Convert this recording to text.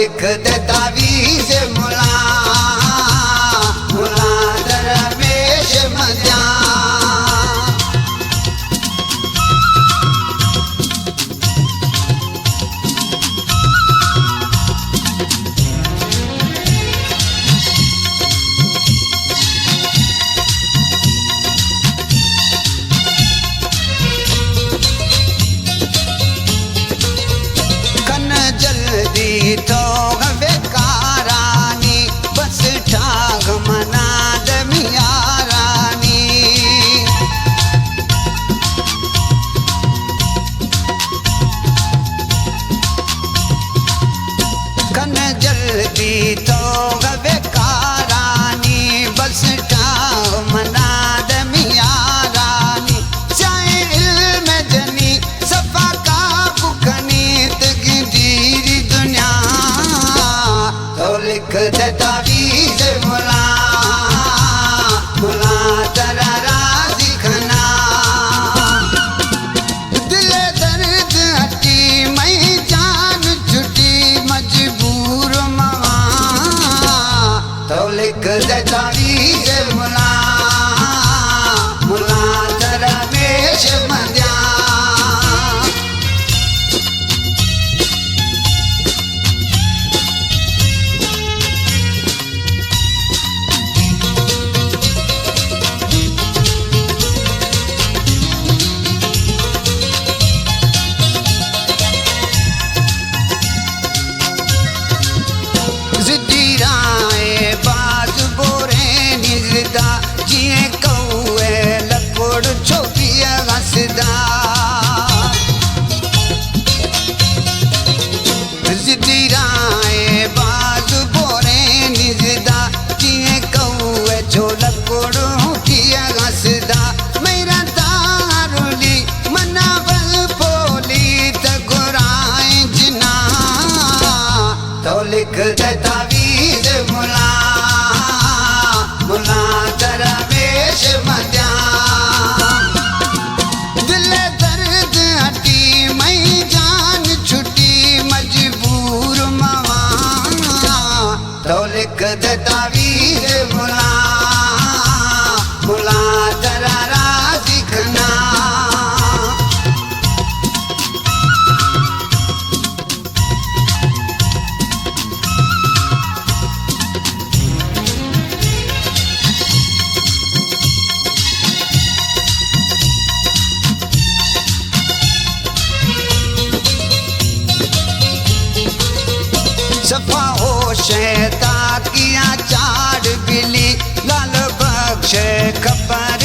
लिख दे तावीज़ मुला मुला दरवेश मजा। जल्दी तो बेकारानी बस ठाग मना दमियारानी। कन जल्दी तो बेकारानी बस ठाग मना दमियारानी। चाहे इल्म जनी सफा का बुकनी लिख दे तावीज़ मुला मुला तेरा राज़ी खना। दिल दर्द हटी मई जान छुटी मजबूर मवा। तो लिख दे तावीज़ मुला मुला तेरा वेश मजा। जिए कौए लकोड़ छोकिया हसदा। जिदी राय बाज बोरे निजदा जिए कौए छो लकोड़ किया हसदा। मेरा तारुली मनावल बोली तगुराए जिना। तो लिख दे तावीज़ मुला मुला तेरा वेश मजा। दिल दर्द हटी मई जान छुटी मजबूर मवा। तो लिख दे तावीज़ मुला मुला तेरा राज़ी खना। सफा हो शैता किया चाड़ बिली लाल बख्श खबर